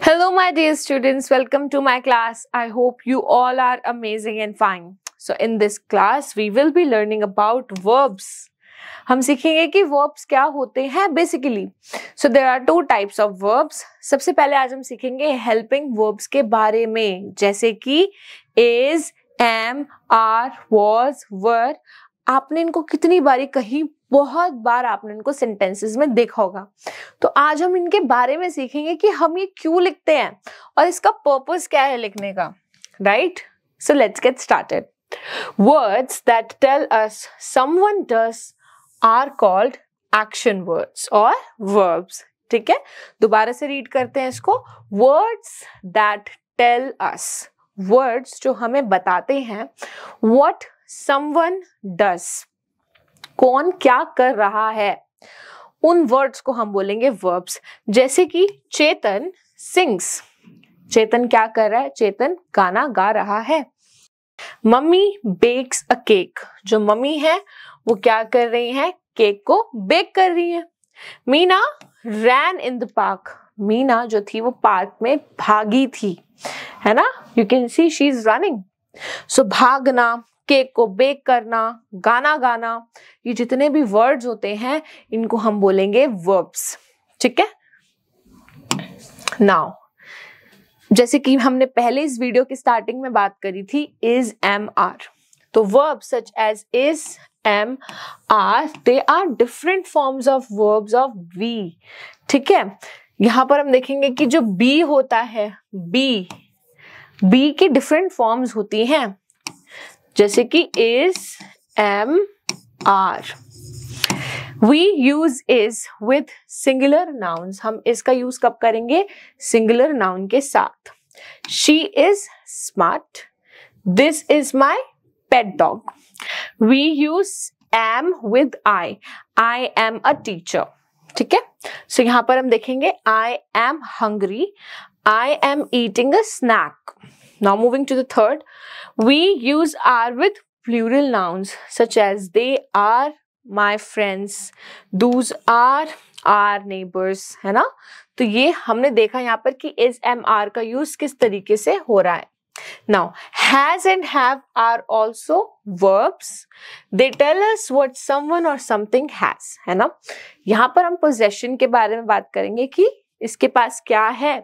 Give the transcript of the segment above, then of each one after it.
Hello, my dear students. Welcome to my class. I hope you all are amazing and fine. So, in this class, we will be learning about verbs. हम सीखेंगे कि verbs क्या होते हैं basically. So, there are two types of verbs. सबसे पहले आज हम सीखेंगे helping verbs के बारे में, जैसे कि is, am, are, was, were. आपने इनको कितनी बारी कहीं बहुत बार आपने इनको सेंटेंसेस में देखा होगा। तो आज हम इनके बारे में सीखेंगे कि हम ये क्यों लिखते हैं और इसका पर्पस क्या है लिखने का, right? So let's get started. Words that tell us someone does are called action words और वर्ब्स। ठीक है, दोबारा से रीड करते हैं इसको। Words that tell us, words जो हमें बताते हैं व्हाट समवन डज, कौन क्या कर रहा है, उन वर्ड्स को हम बोलेंगे वर्ब्स। जैसे कि चेतन सिंग्स, चेतन क्या कर रहा है? चेतन गाना गा रहा है। मम्मी बेक्स अ केक, जो मम्मी है वो क्या कर रही है? केक को बेक कर रही है। Meena ran in the park, Meena जो थी वो पार्क में भागी थी, है ना? You can see she is running. So भागना, केक को बेक करना, गाना गाना, ये जितने भी वर्ड्स होते हैं इनको हम बोलेंगे वर्ब्स। ठीक है, नाउ जैसे कि हमने पहले इस वीडियो की स्टार्टिंग में बात करी थी इज, एम, आर, तो verbs such as is, am, are, they are different forms of verbs of be. ठीक है, यहां पर हम देखेंगे कि जो बी होता है, बी की डिफरेंट फॉर्म्स होती हैं, जैसे कि is, am, are. We use is with singular nouns, हम इसका यूज कब करेंगे? सिंगुलर नाउन के साथ। She is smart, this is my pet dog. We use am with I am a teacher. ठीक है, सो यहां पर हम देखेंगे I am hungry, I am eating a snack. Now moving to the third, we use are with plural nouns such as they are my friends, those are our neighbors, है ना? तो ये हमने देखा यहाँ पर कि is, am, are का यूज किस तरीके से हो रहा है। Now has and have are also verbs. They tell us what someone or something has, है ना? यहाँ पर हम possession के बारे में बात करेंगे कि इसके पास क्या है।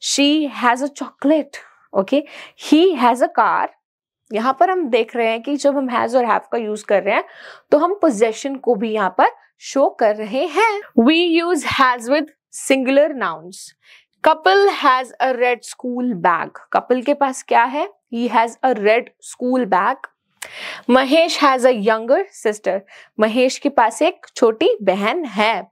She has a chocolate. Okay, he has a car. यहां पर हम देख रहे हैं कि जब हम हैज और हैव का यूज कर रहे हैं तो हम पोजेशन को भी यहां पर शो कर रहे हैं। We use has with singular nouns. Kapil has a red school bag, Kapil के पास क्या है? He has a red school bag. Mahesh has a younger sister, Mahesh के पास एक छोटी बहन है।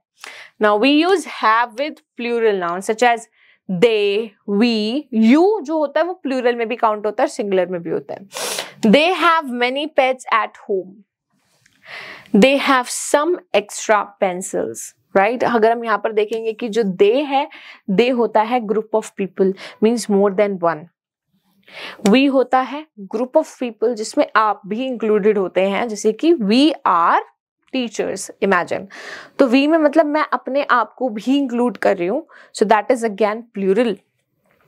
Now we use have with plural noun such as they, we, you जो होता है वो प्लूरल में भी काउंट होता है, सिंगुलर में भी होता है। They have many pets at home. They have some extra pencils, right? अगर हम यहाँ पर देखेंगे कि जो they है, they होता है group of people, means more than one. We होता है group of people जिसमें आप भी included होते हैं, जैसे कि we are टीचर्स, इमेजिन। तो वी में मतलब मैं अपने आप को भी इंक्लूड कर रही हूं, so that is again plural.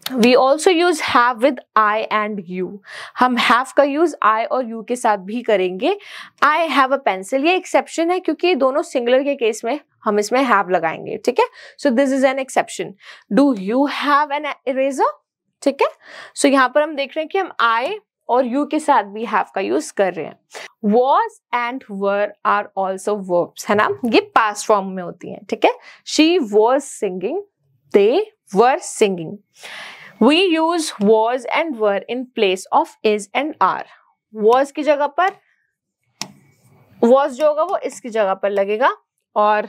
We also use have with I and you, हम हैव का यूज आई और यू के साथ भी करेंगे। आई हैव अ पेंसिल, ये एक्सेप्शन है क्योंकि दोनों सिंगुलर के केस में हम इसमें हैव लगाएंगे। ठीक है, so this is an exception. Do you have an eraser? ठीक है, सो यहाँ पर हम देख रहे हैं कि हम आई और यू के साथ भी हैव का यूज कर रहे हैं। was and were are also verbs, है ना? ये past form में होती हैं। ठीक है, she was singing, they were singing. We use was and were in place of is and are. was की जगह पर was जो होगा वो इसकी जगह पर लगेगा और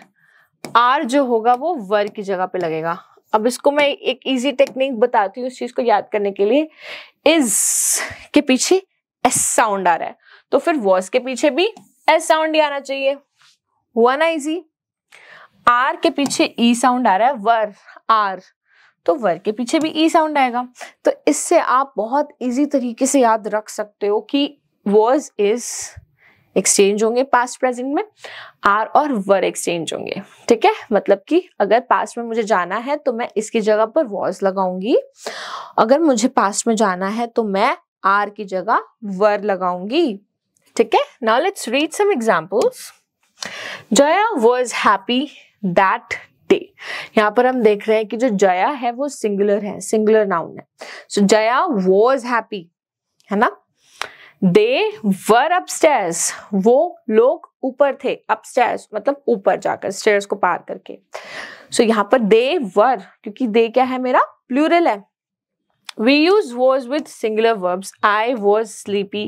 are जो होगा वो were की जगह पे लगेगा। अब इसको मैं एक इजी टेक्निक बताती हूँ इस चीज को याद करने के लिए। इज के पीछे एस साउंड आ रहा है तो फिर वॉज के पीछे भी एस साउंड ही आना चाहिए, हुआ ना इजी। आर के पीछे ई साउंड आ रहा है, वर, आर, तो वर के पीछे भी ई साउंड आएगा। तो इससे आप बहुत इजी तरीके से याद रख सकते हो कि वॉज, इज, एक्सचेंज होंगे पास्ट प्रेजेंट में, आर और वर एक्सचेंज होंगे, ठीक है। मतलब कि अगर पास्ट में मुझे जाना है तो मैं इसकी जगह पर वॉज लगाऊंगी, अगर मुझे पास्ट में जाना है तो मैं आर की जगह वर लगाऊंगी, ठीक है। Now let's read some examples. Jaya was happy that day. यहाँ पर हम देख रहे हैं कि जो जया है वो सिंगुलर है, सिंगुलर नाउन है। सो जया वाज हैप्पी, है ना। दे वर अपस्टेयर्स, वो लोग ऊपर थे, अपस्टेयर्स मतलब ऊपर जाकर, स्टेयर्स को पार करके। सो यहाँ पर दे वर, क्योंकि दे क्या है मेरा, प्लूरल है। We use was with singular verbs. I was sleepy,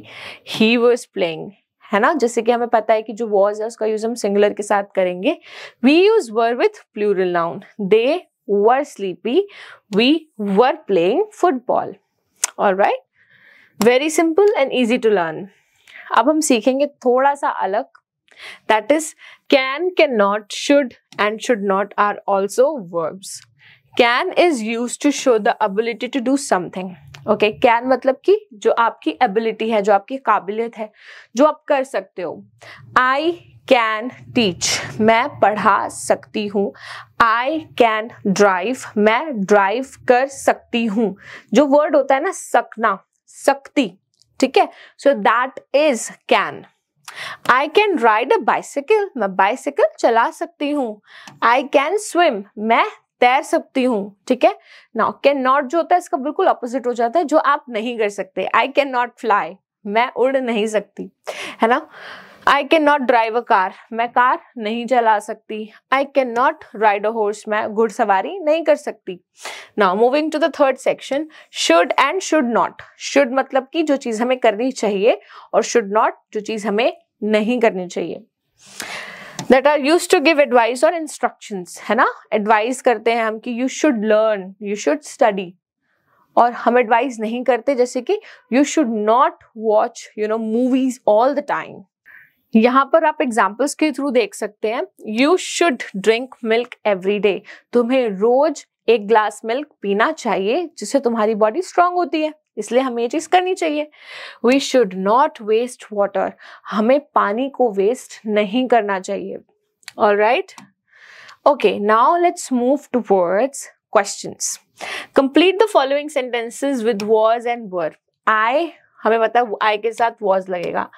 he was playing, है ना। जैसे कि हमें पता है कि जो was है उसका यूज हम सिंगुलर के साथ करेंगे। We use were with plural noun. They were sleepy, we were playing football. All right, very simple and easy to learn. अब हम सीखेंगे थोड़ा सा अलग, that is can, cannot, should and should not are also verbs. Can is used to show the ability to do something. Okay, can मतलब कि जो आपकी ability है, जो आपकी काबिलियत है, जो आप कर सकते हो। I can teach, मैं पढ़ा सकती हूँ। I can drive, मैं drive कर सकती हूँ। जो word होता है ना सकना, सकती, ठीक है। So that is can. I can ride a bicycle, मैं bicycle चला सकती हूँ। I can swim, मैं तैर सकती हूँ, ठीक है। नाउ कैन नॉट जो होता है इसका बिल्कुल ऑपोजिट हो जाता है, जो आप नहीं कर सकते। आई कैन नॉट फ्लाई, मैं उड़ नहीं सकती, है ना। I can not drive a car, मैं कार नहीं चला सकती। I can not ride a horse, मैं घुड़सवारी नहीं कर सकती। Now moving to the third section, should and should not. Should मतलब कि जो चीज हमें करनी चाहिए, और शुड नॉट जो चीज हमें नहीं करनी चाहिए। That are used to give advice or instructions, है ना। एडवाइस करते हैं हम कि you should learn, you should study, और हम एडवाइस नहीं करते जैसे कि you should not watch movies all the time. यहाँ पर आप एग्जाम्पल्स के थ्रू देख सकते हैं। You should drink milk every day, तुम्हें रोज एक ग्लास मिल्क पीना चाहिए जिससे तुम्हारी बॉडी स्ट्रांग होती है, इसलिए हमें ये चीज करनी चाहिए। We should not waste water, हमें पानी को वेस्ट नहीं करना चाहिए। Alright? Okay, now let's move towards questions. Complete the following sentences with was and were. I, हमें पता है I के साथ was लगेगा।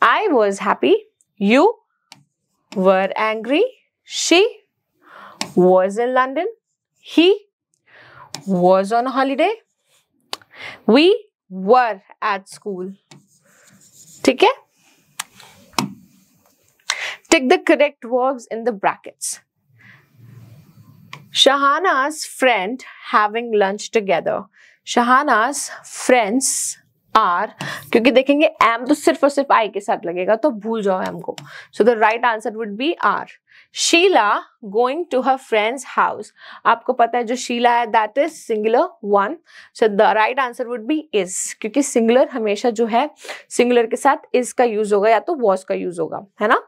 I was happy, you were angry, she was in London, he was on holiday, we were at school, ठीक है। Tick the correct verbs in the brackets. Shahana's friend having lunch together. Shahana's friends are, क्योंकि देखेंगे am तो सिर्फ और सिर्फ I के साथ लगेगा तो भूल जाओ am को। So the right answer would be are. Sheila going to her friend's house. आपको पता है जो शीला है that is singular one. So the right answer would be is, क्योंकि singular हमेशा जो है singular के साथ is का use होगा या तो was का use होगा, है ना।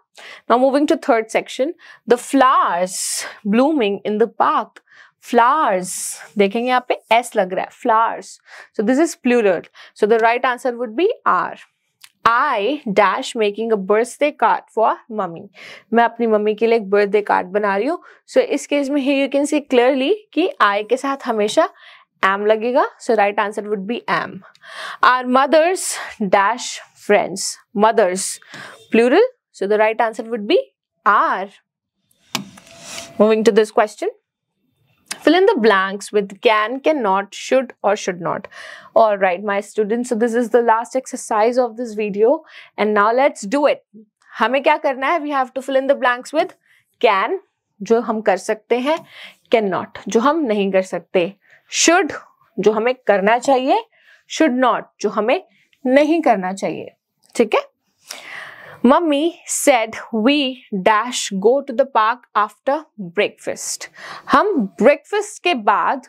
Now moving to third section, the flowers blooming in the park. Flowers, देखेंगे यहाँ पे s लग रहा है, flowers. So this is plural. So the right answer would be are. I dash making a birthday card for mummy. मैं अपनी mummy के लिए एक बर्थडे कार्ड बना रही हूँ। So इस केस में here you can see clearly कि I के साथ हमेशा am लगेगा. So right answer would be am. Our mothers dash friends. Mothers, plural. So the right answer would be are. Moving to this question. Fill in the blanks with can, cannot, should or should not. All right, my students, so this is the last exercise of this video and now let's do it. हमें क्या करना है? We have to fill in the blanks with can, जो हम कर सकते हैं, cannot, जो हम नहीं कर सकते, should, जो हमें करना चाहिए, should not, जो हमें नहीं करना चाहिए, ठीक है? Mummy said we dash go to the park after breakfast. हम breakfast के बाद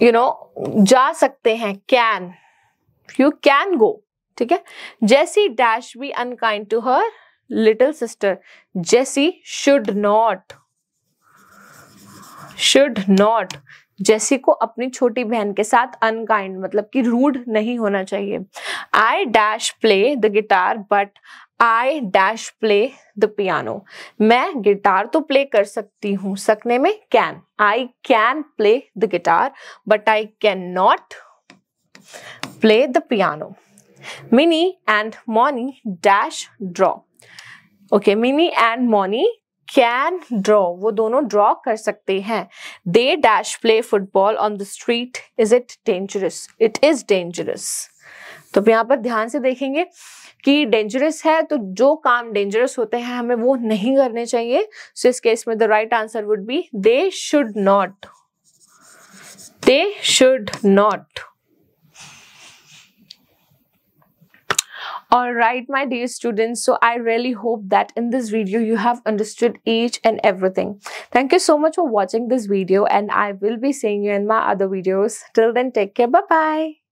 जा सकते हैं, can, you can go, ठीक है? Jessie dash be unkind to her little sister. Jessie should not जैसी को अपनी छोटी बहन के साथ अनकाइंड मतलब कि रूड नहीं होना चाहिए। I dash play the guitar but I dash play the piano. मैं गिटार तो प्ले कर सकती हूँ, सकने में can. I can play the guitar but I can not play the piano. Mini and Moni dash draw. Okay, Mini and Moni can draw, वो दोनों draw कर सकते हैं। They dash play football on the street, is it dangerous? It is dangerous. तो यहाँ पर ध्यान से देखेंगे कि डेंजरस है, तो जो काम डेंजरस होते हैं हमें वो नहीं करने चाहिए। सो इस केस में the right answer would be they should not, they should not. All right, my dear students, so I really hope that in this video you have understood each and everything. Thank you so much for watching this video, and I will be seeing you in my other videos. Till then, take care. Bye bye.